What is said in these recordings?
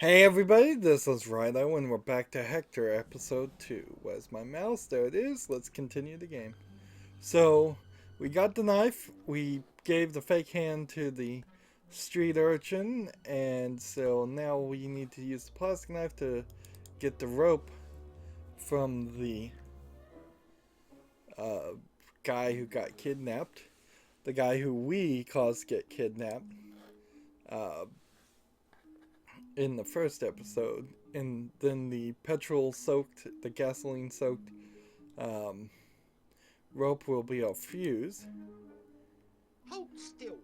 Hey everybody, this is Rydo and we're back to Hector episode 2. Where's my mouse? There it is. Let's continue the game. So, we got the knife, we gave the fake hand to the street urchin, and so now we need to use the plastic knife to get the rope from the uh, guy who got kidnapped. The guy who we caused to get kidnapped. Uh, in the first episode, and then the the gasoline soaked um, rope will be our fuse. Hold still.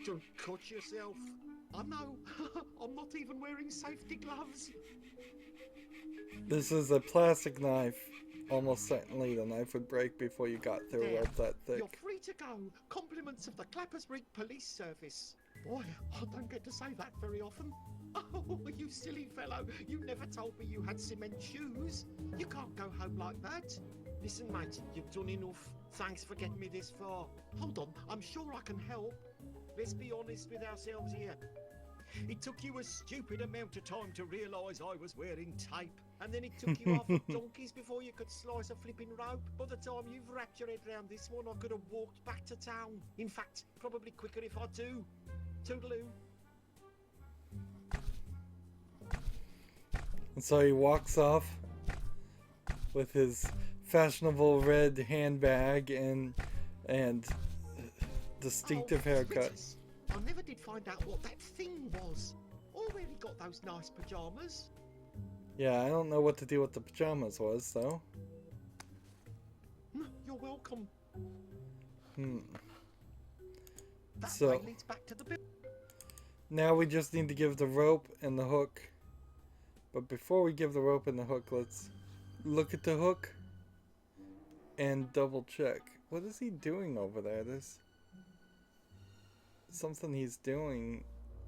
Don't cut yourself. I know. I'm not even wearing safety gloves. This is a plastic knife. Almost certainly the knife would break before you got through a rope that thick. You're free to go. Compliments of the Clappers Wreake police service. Boy, I don't get to say that very often. Oh, you silly fellow. You never told me you had cement shoes. You can't go home like that. Listen, mate, you've done enough. Thanks for getting me this far. Hold on, I'm sure I can help. Let's be honest with ourselves here. It took you a stupid amount of time to realise I was wearing tape. And then it took you half a donkeys before you could slice a flipping rope. By the time you've wrapped your head round this one, I could have walked back to town. In fact, probably quicker if I do. Toodaloo. And so he walks off with his fashionable red handbag and distinctive haircut. Fritters. I never did find out what that thing was. Already got those nice pajamas. Yeah, I don't know what the deal with the pajamas was, though. You're welcome. That So way leads back to the building. now we just need to give the rope and the hook. But before we give the rope and the hook, let's look at the hook and double check. What is he doing over there? There's something he's doing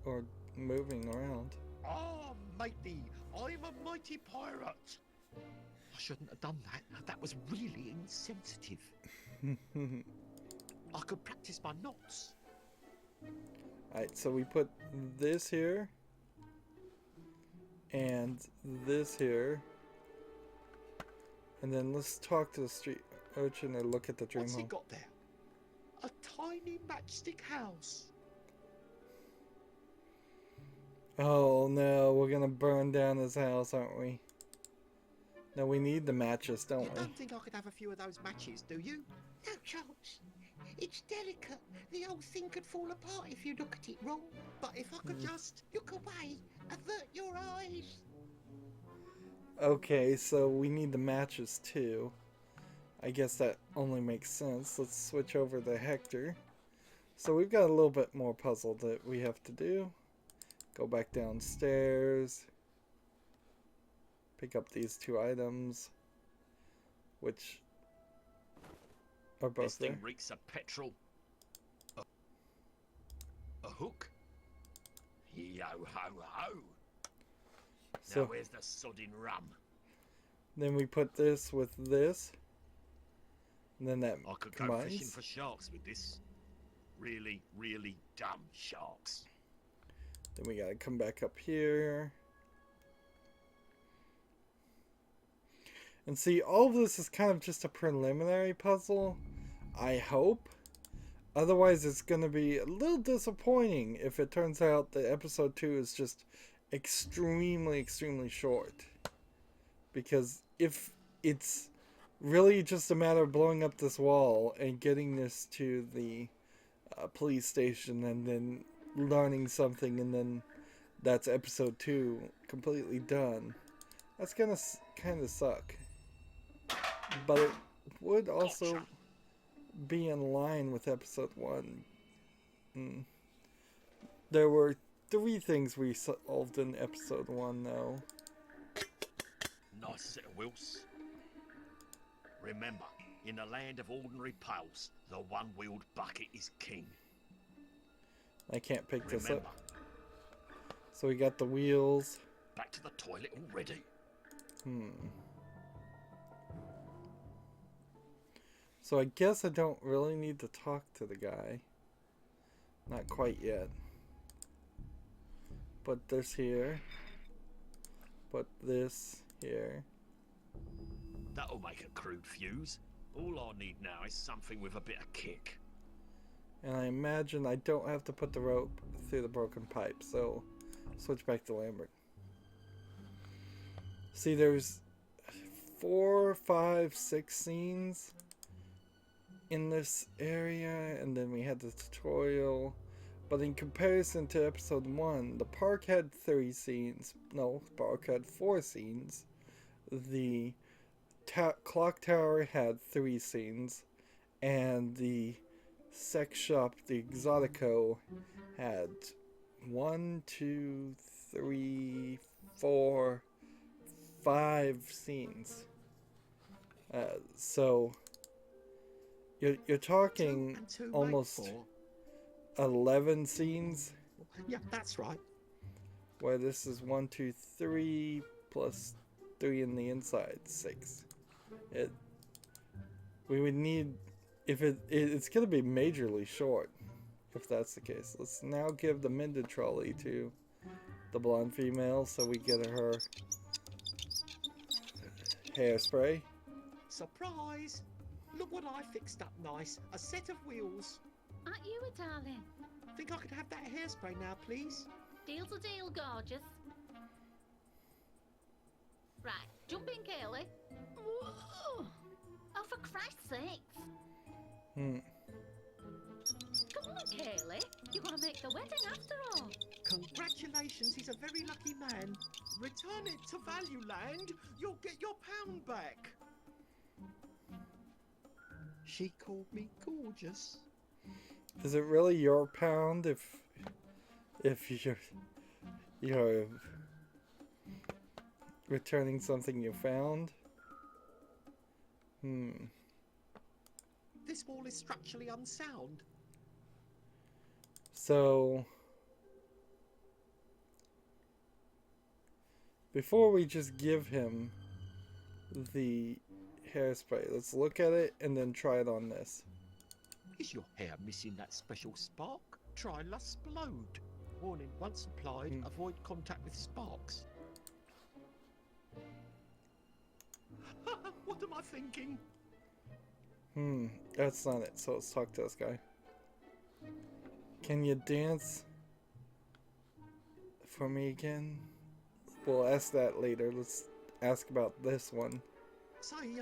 or moving around. Oh, matey, I'm a mighty pirate. I shouldn't have done that. That was really insensitive. I could practice my knots. Alright, so we put this here and this here. And then let's talk to the street urchin and look at the dream What's he home. got there? A tiny matchstick house. Oh no, we're gonna burn down his house, aren't we? No, we need the matches, don't You we? don't think I could have a few of those matches, do you? No chance. It's delicate. The whole thing could fall apart if you look at it wrong. But if I could just... Look away. Avert your eyes. Okay, so we need the matches too. I guess that only makes sense. Let's switch over to Hector. So we've got a little bit more puzzle that we have to do. Go back downstairs. Pick up these two items. Which are both This there. thing reeks of petrol. A hook? Yo ho ho! So Now where's the sodding rum? then we put this with this. And then that I could go fishing combines. for sharks with this. Really, really dumb sharks. Then we gotta come back up here. And see, all of this is kind of just a preliminary puzzle, I hope. Otherwise, it's going to be a little disappointing if it turns out that episode 2 is just extremely, extremely short. Because if it's really just a matter of blowing up this wall and getting this to the police station and then learning something and then that's episode 2 completely done, that's gonna kind of suck. But it would also be in line with episode 1. There were 3 things we solved in episode 1 though. Nice set of wheels. Remember, in the land of ordinary pails, the one-wheeled bucket is king. I can't pick this Remember, up. So we got the wheels. back to the toilet already. So I guess I don't really need to talk to the guy. Not quite yet. Put this here. Put this here. That'll make a crude fuse. All I need now is something with a bit of kick. And I imagine I don't have to put the rope through the broken pipe, so switch back to Lambert. See, there's 4, 5, 6 scenes in this area, and then we had the tutorial. But in comparison to episode 1, the park had 3 scenes. No, the park had 4 scenes. The clock tower had 3 scenes. And the sex shop, the Exotico, had 1, 2, 3, 4, 5 scenes. So you're talking almost 11 scenes. Yeah, that's right. Where this is 1, 2, 3 plus 3 in the inside, 6. We would need, if it's gonna be majorly short, if that's the case. Let's now give the mended trolley to the blonde female so we get her hairspray. Surprise! Look what I fixed up nice. A set of wheels. Aren't you a darling? Think I could have that hairspray now, please? Deal's a deal, gorgeous. Right, jump in, Kaylee. Whoa. Oh, for Christ's sakes. Hmm. Come on, Kaylee. You want to make the wedding after all. Congratulations, he's a very lucky man. Return it to Value Land. You'll get your pound back. She called me gorgeous. Is it really your pound if you're returning something you found? This wall is structurally unsound. So before we just give him the hairspray, let's look at it and then try it on this. Is your hair missing that special spark? Try Explode. Warning, once applied, avoid contact with sparks. What am I thinking? That's not it, so let's talk to this guy. Can you dance for me again? We'll ask that later. Let's ask about this one. Say,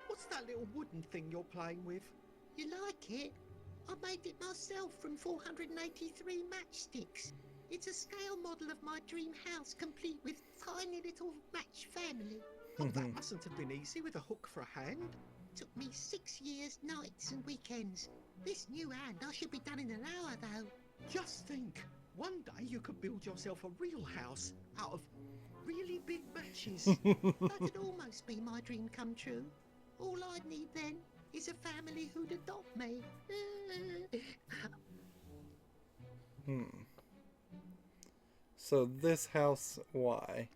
what's that little wooden thing you're playing with? You like it? I made it myself from 483 matchsticks. It's a scale model of my dream house, complete with tiny little match family. Oh, that mustn't have been easy with a hook for a hand. Took me 6 years, nights and weekends. This new hand I should be done in an hour, though. Just think, one day you could build yourself a real house out of really big matches. That'd almost be my dream come true. All I'd need then is a family who'd adopt me. So this house, why?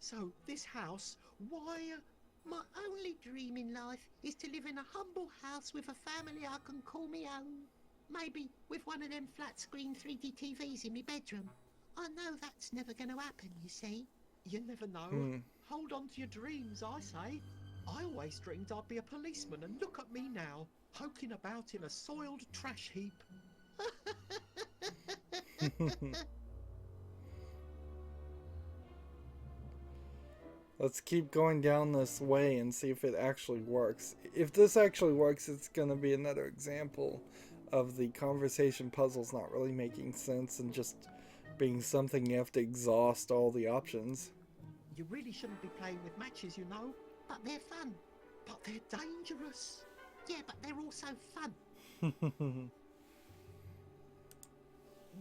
So this house, why? My only dream in life is to live in a humble house with a family I can call me own. Maybe with one of them flat screen 3D TVs in my bedroom. I know that's never going to happen, you see. You never know. Hold on to your dreams, I say. I always dreamed I'd be a policeman, and look at me now, poking about in a soiled trash heap. Let's keep going down this way and see if it actually works. If this actually works, it's going to be another example of the conversation puzzles not really making sense and just being something you have to exhaust all the options. You really shouldn't be playing with matches, you know. But they're fun. But they're dangerous. Yeah, but they're also fun.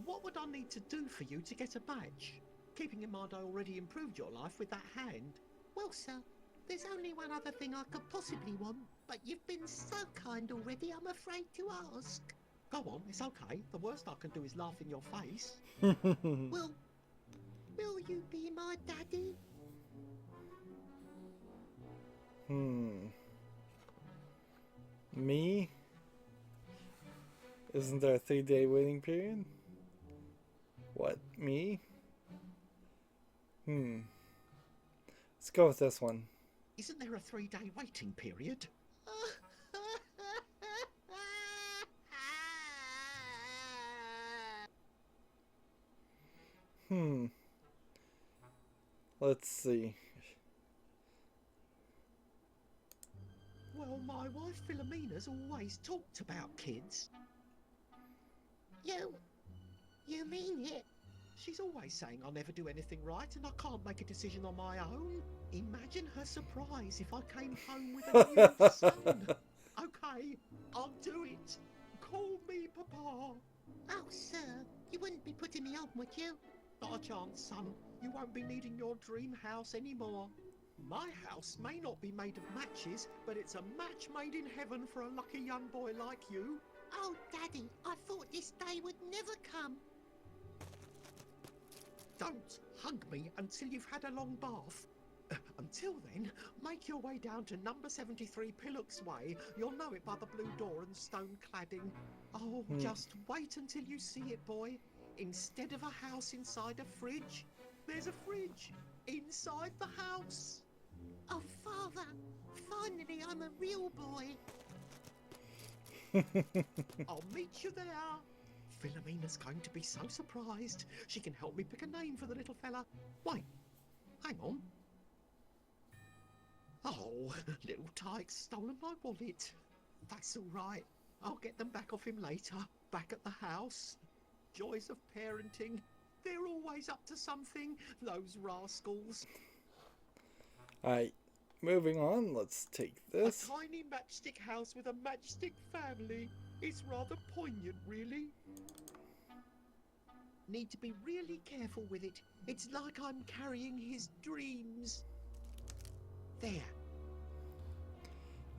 What would I need to do for you to get a badge? Keeping in mind I already improved your life with that hand. Well, sir, there's only one other thing I could possibly want, but you've been so kind already, I'm afraid to ask. Go on, it's okay. The worst I can do is laugh in your face. Will you be my daddy? Me? Isn't there a 3-day waiting period? What, me? Let's go with this one. Isn't there a 3-day waiting period? Let's see. Well, my wife Philomena's always talked about kids. You mean it? She's always saying I'll never do anything right and I can't make a decision on my own. Imagine her surprise if I came home with a new son. Okay, I'll do it. Call me Papa. Oh, sir, you wouldn't be putting me on, would you? Not a chance, son. You won't be needing your dream house anymore. My house may not be made of matches, but it's a match made in heaven for a lucky young boy like you. Oh, Daddy, I thought this day would never come. Don't hug me until you've had a long bath. Until then, make your way down to number 73 Pillocks Way. You'll know it by the blue door and stone cladding. Oh, just wait until you see it, boy. Instead of a house inside a fridge, there's a fridge inside the house. Oh, Father, finally I'm a real boy. I'll meet you there. Philomena's going to be so surprised. She can help me pick a name for the little fella. Wait, hang on. Oh, little Tyke's stolen my wallet. That's all right. I'll get them back off him later. Back at the house. Joys of parenting. They're always up to something, those rascals. Alright, moving on. Let's take this. A tiny matchstick house with a matchstick family. It's rather poignant, really. Need to be really careful with it. It's like I'm carrying his dreams. There.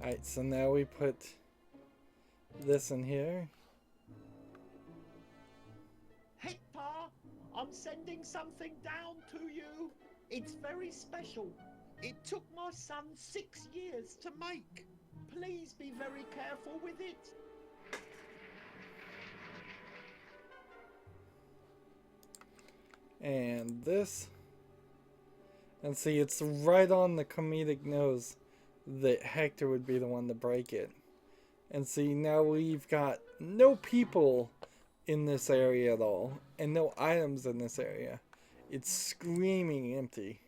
Alright, so now we put this in here. Hector, I'm sending something down to you. It's very special. It took my son 6 years to make. Please be very careful with it. And this. And see, it's right on the comedic nose that Hector would be the one to break it. And see, now we've got no people in this area at all. And no items in this area. It's screaming empty.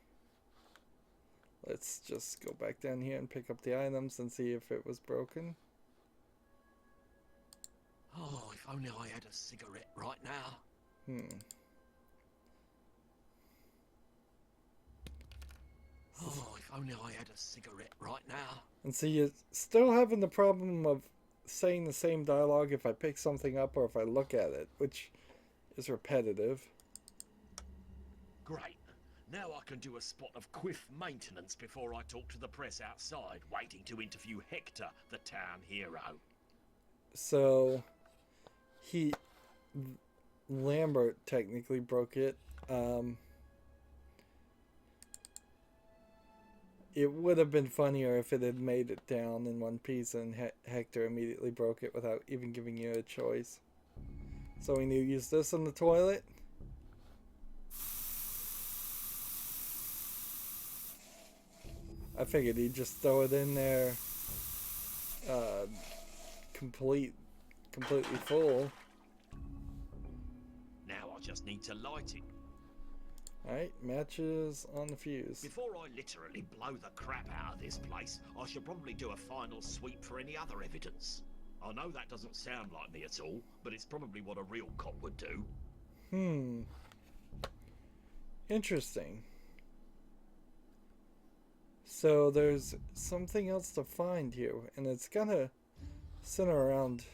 Let's just go back down here and pick up the items and see if it was broken. Oh, if only I had a cigarette right now. Oh, if only I had a cigarette right now. And see, you're still having the problem of saying the same dialogue if I pick something up or if I look at it, which is repetitive. Great. Now I can do a spot of quiff maintenance before I talk to the press outside, waiting to interview Hector, the town hero. So, Lambert technically broke it. It would have been funnier if it had made it down in one piece and Hector immediately broke it without even giving you a choice. So we need to use this in the toilet. I figured he'd just throw it in there completely full. Now I just need to light it. Alright, matches on the fuse. Before I literally blow the crap out of this place, I should probably do a final sweep for any other evidence. I know that doesn't sound like me at all, but it's probably what a real cop would do. Interesting. So there's something else to find here, and it's gonna center around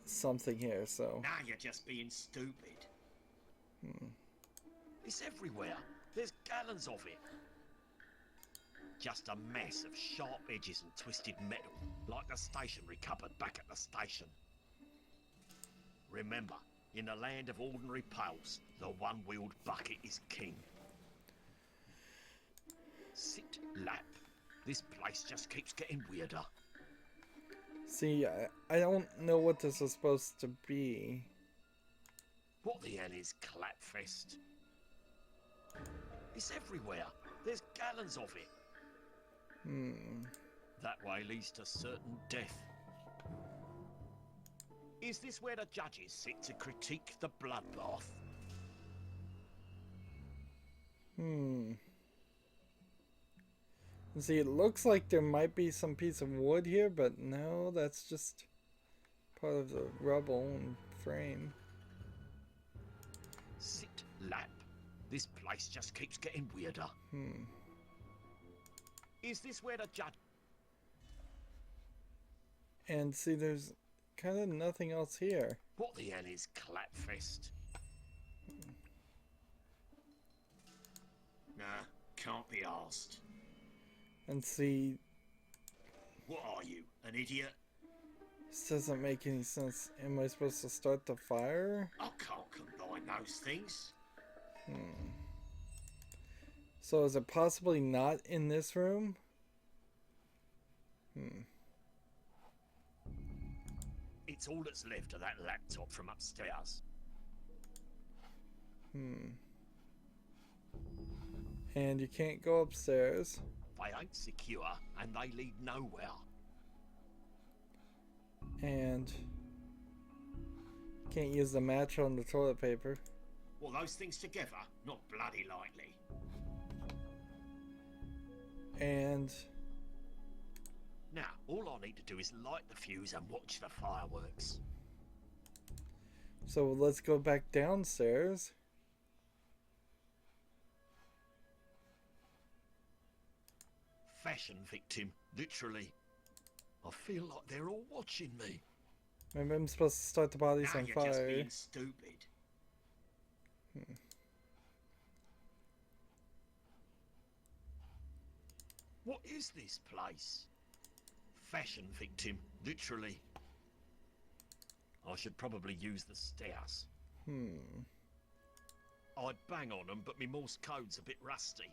something here, so Now you're just being stupid. It's everywhere. There's gallons of it. Just a mess of sharp edges and twisted metal, like the stationery cupboard back at the station. Remember, in the land of ordinary pails, the one-wheeled bucket is king. Sit, lap, This place just keeps getting weirder. See, I don't know what this is supposed to be. What the hell is Clapfest? It's everywhere. There's gallons of it. That way leads to certain death. Is this where the judges sit to critique the bloodbath? See, it looks like there might be some piece of wood here, but no, that's just part of the rubble and frame. Sit lap. This place just keeps getting weirder. Is this where the judge... And see, there's kind of nothing else here. What the hell is Clapfest? Nah, can't be asked. And see, What are you, an idiot? this doesn't make any sense. Am I supposed to start the fire? I can't combine those things. So is it possibly not in this room? It's all that's left of that laptop from upstairs. And you can't go upstairs. They ain't secure, and they lead nowhere. And can't use the match on the toilet paper. Well, those things together, not bloody likely. And Now, all I need to do is light the fuse and watch the fireworks. so let's go back downstairs. Fashion victim, literally. I feel like they're all watching me. Maybe I'm supposed to start the bodies Now on you're just fire. being stupid. What is this place? Fashion victim, literally. I should probably use the stairs. I'd bang on them, but my Morse code's a bit rusty.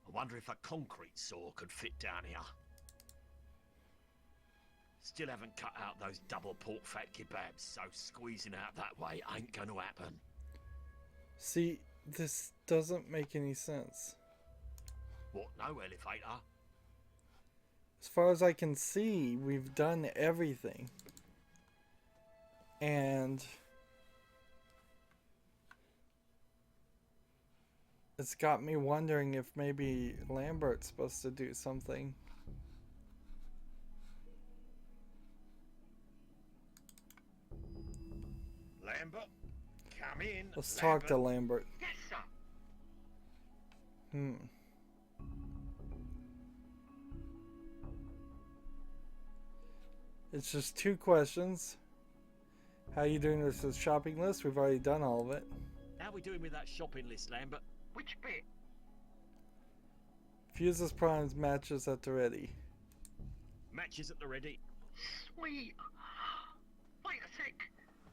I wonder if a concrete saw could fit down here. Still haven't cut out those double pork fat kebabs, so squeezing out that way ain't gonna happen. See, this doesn't make any sense. What, no elevator? As far as I can see, we've done everything. And it's got me wondering if maybe Lambert's supposed to do something. Lambert, come in. Let's talk to Lambert. Yes, sir. It's just 2 questions. How you doing with the shopping list? We've already done all of it. How we doing with that shopping list, Lambert? Which bit? Fuses, primes, matches at the ready. Matches at the ready. Sweet. Wait a sec.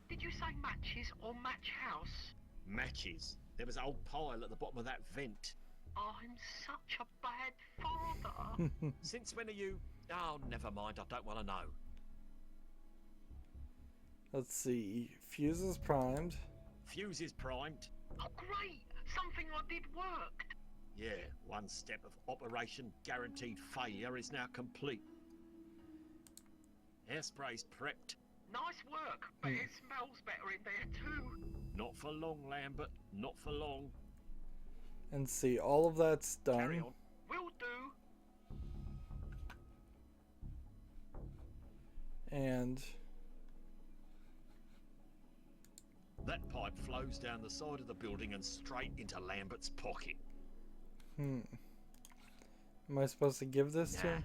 Did you say matches or match house? Matches. There was an old pile at the bottom of that vent. I'm such a bad father. Since when are you... Oh, never mind, I don't want to know. Let's see. Fuses primed. Fuse is primed. Oh, great. Something I did worked. Yeah, one step of Operation Guaranteed Failure is now complete. Hairspray's prepped. Nice work, but it smells better in there too. Not for long, Lambert. Not for long. And see, all of that's Carry done. on. Will do. And That pipe flows down the side of the building and straight into Lambert's pocket. am I supposed to give this to Nah. him?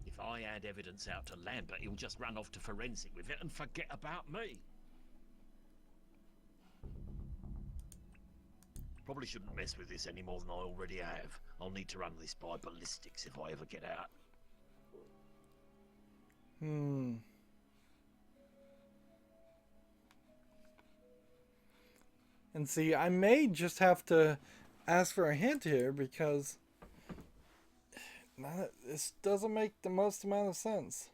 If I add evidence out to Lambert, he'll just run off to forensic with it and forget about me. Probably shouldn't mess with this any more than I already have. I'll need to run this by ballistics if I ever get out. And see, I may just have to ask for a hint here because This doesn't make the most amount of sense.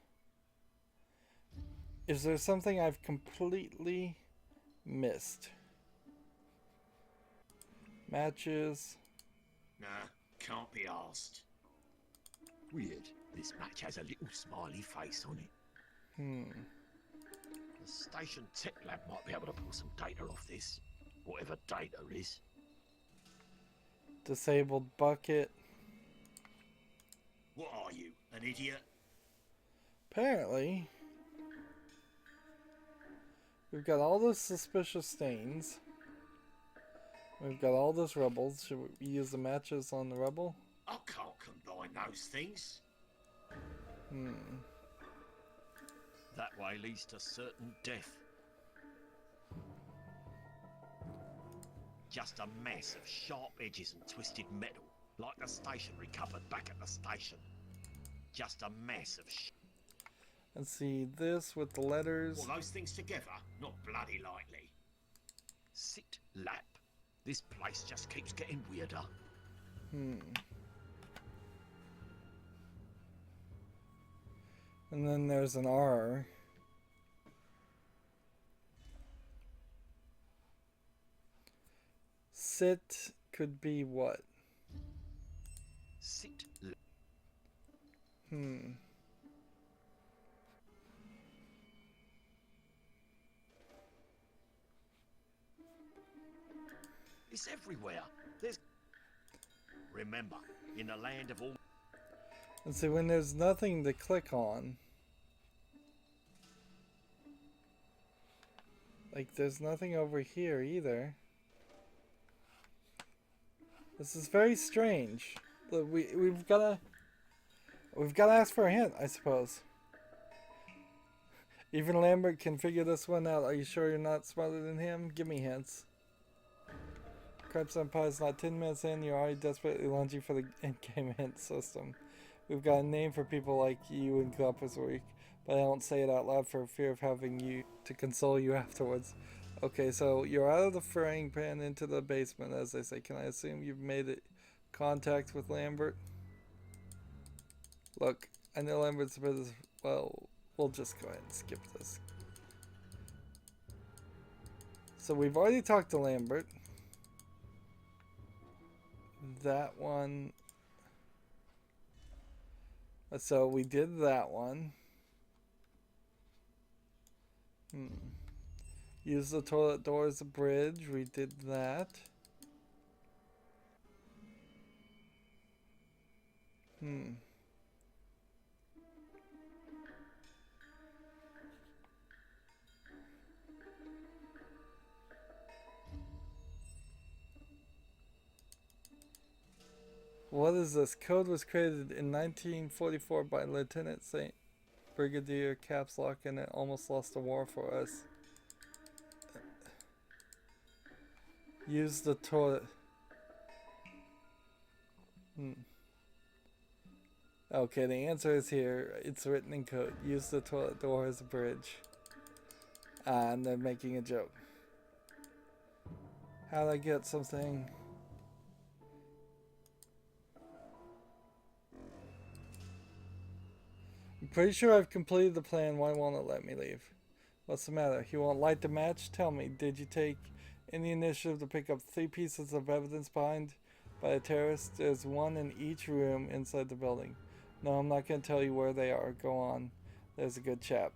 Is there something I've completely missed? Matches. Nah, can't be asked. Weird. This match has a little smiley face on it. The station tech lab might be able to pull some data off this. Whatever data is. Disabled bucket. What are you, an idiot? Apparently. We've got all those suspicious stains. We've got all this rubble. Should we use the matches on the rubble? I can't combine those things. That way leads to certain death. Just a mess of sharp edges and twisted metal, like the stationery cupboard back at the station. Just a mess of Let's see this with the letters. All those things together, not bloody likely. Sit lap. This place just keeps getting weirder. And then there's an R. Sit could be what? Sit lap. It's everywhere. There's... Remember, in the land of all... And see, when there's nothing to click on, like there's nothing over here either. This is very strange. Look, we've gotta ask for a hint, I suppose. Even Lambert can figure this one out. Are you sure you're not smarter than him? Give me hints. Crepes on Pie is not 10 minutes in. You're already desperately lunging for the in-game hint system. We've got a name for people like you in Clappers Wreake, but I don't say it out loud for fear of having you to console you afterwards. Okay, so you're out of the frying pan into the basement, as they say. Can I assume you've made contact with Lambert? Look, I know Lambert's a bit of... Well, we'll just go ahead and skip this. So we've already talked to Lambert. That one... So we did that one. Use the toilet door as a bridge. We did that. What is this? Code was created in 1944 by Lieutenant St. Brigadier Caps Lock, and it almost lost the war for us. Use the toilet. Okay, the answer is here. It's written in code. Use the toilet door as a bridge. And they're making a joke. How'd I get something? I'm pretty sure I've completed the plan. Why won't it let me leave? What's the matter? You won't light the match? Tell me, did you take any initiative to pick up 3 pieces of evidence behind by the terrorists? There's one in each room inside the building. No, I'm not going to tell you where they are. Go on. There's a good chap.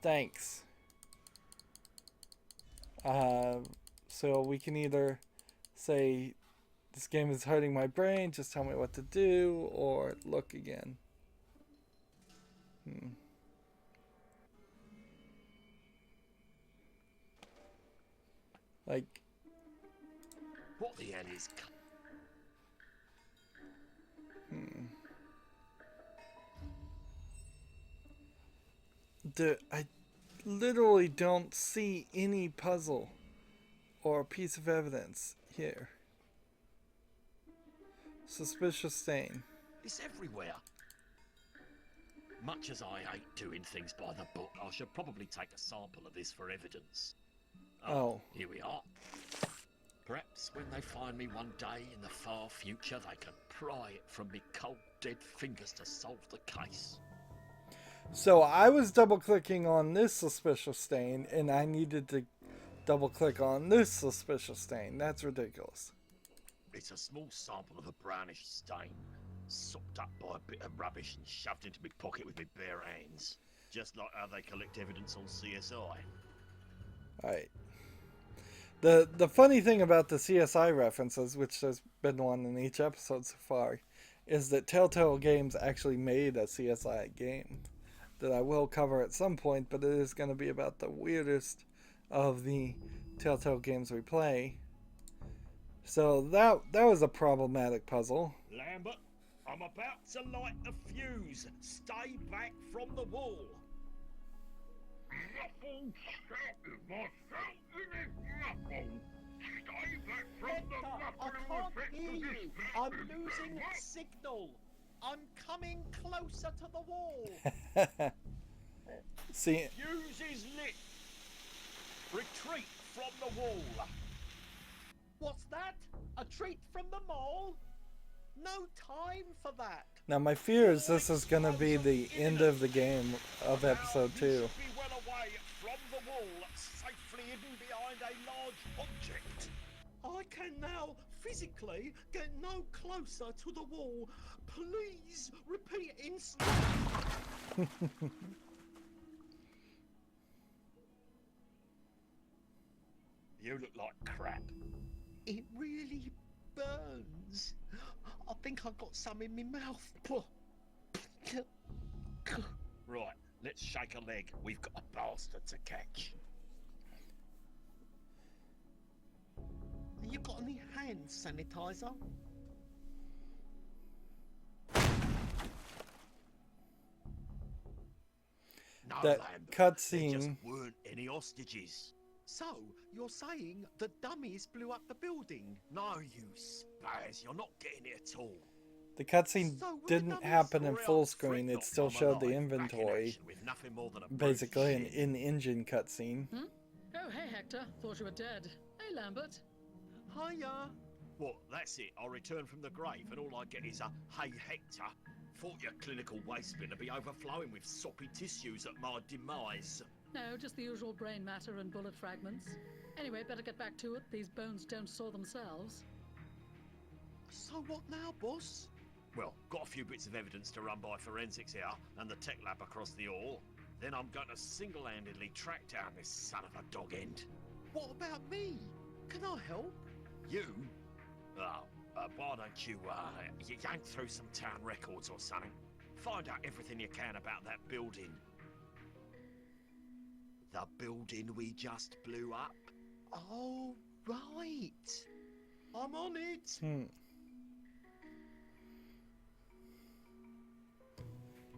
Thanks. So we can either say, this game is hurting my brain, just tell me what to do, or look again. Like, what the hell is... I literally don't see any puzzle or piece of evidence here. Suspicious stain. It's everywhere. Much as I hate doing things by the book, I should probably take a sample of this for evidence. Oh. Here we are. Perhaps when they find me one day in the far future, they can pry it from me cold, dead fingers to solve the case. So I was double clicking on this suspicious stain, and I needed to double click on this suspicious stain. That's ridiculous. It's a small sample of a brownish stain, sopped up by a bit of rubbish and shoved into my pocket with my bare hands. Just like how they collect evidence on CSI. Alright. The funny thing about the CSI references, which there's been one in each episode so far, is that Telltale Games actually made a CSI game that I will cover at some point, but it is going to be about the weirdest of the Telltale games we play. So that was a problematic puzzle. Lambert, I'm about to light the fuse. Stay back from the wall. Ruffle, stop my ruffle. Stay back from the Hector, I can't hear you. I'm losing signal. I'm coming closer to the wall. See, Fuse is lit. Retreat from the wall. What's that? A treat from the mall? No time for that. now my fear is this is going to be the end of the game of episode 2. You should be well away from the wall, safely hidden behind a large object. I can now physically get no closer to the wall. Please repeat instantly. You look like crap. It really burns. I think I've got some in my mouth. Right, let's shake a leg. We've got a bastard to catch. You got any hand sanitizer? No, That Lambert, cutscene- there just weren't any hostages. So, you're saying the dummies blew up the building? No, you spaz, you're not getting it at all. The cutscene So, with didn't dummies happen in Real full freak screen. It not still come showed the alive, back in inventory. action with nothing more than a Basically an brute shit. in-engine cutscene. Oh, hey, Hector. Thought you were dead. Hey, Lambert. Hiya. What, that's it? I return from the grave and all I get is a "Hey Hector, thought your clinical waste bin to be overflowing with soppy tissues at my demise." No, just the usual brain matter and bullet fragments. Anyway, better get back to it. These bones don't saw themselves. So what now, boss? Well, got a few bits of evidence to run by forensics here and the tech lab across the hall. Then I'm going to single-handedly track down this son of a dog end. What about me? Can I help? You? Oh, why don't you yank through some town records or something? Find out everything you can about that building. The building we just blew up? Oh, right. I'm on it.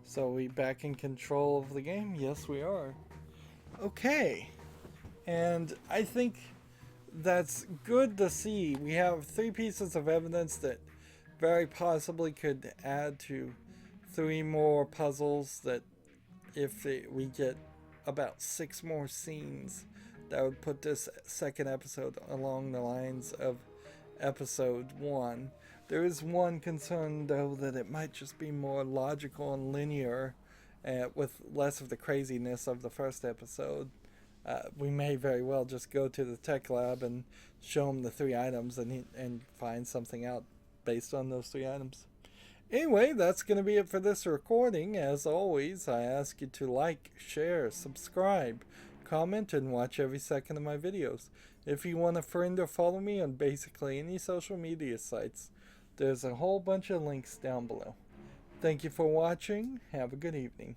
So we back in control of the game? Yes, we are. Okay. And I think that's good to see. We have 3 pieces of evidence that very possibly could add to 3 more puzzles that if we get about 6 more scenes, that would put this second episode along the lines of episode 1. There is one concern, though, that it might just be more logical and linear with less of the craziness of the first episode. We may very well just go to the tech lab and show him the 3 items and find something out based on those 3 items. Anyway, that's going to be it for this recording. As always, I ask you to like, share, subscribe, comment, and watch every second of my videos. If you want to friend or follow me on basically any social media sites, there's a whole bunch of links down below. Thank you for watching. Have a good evening.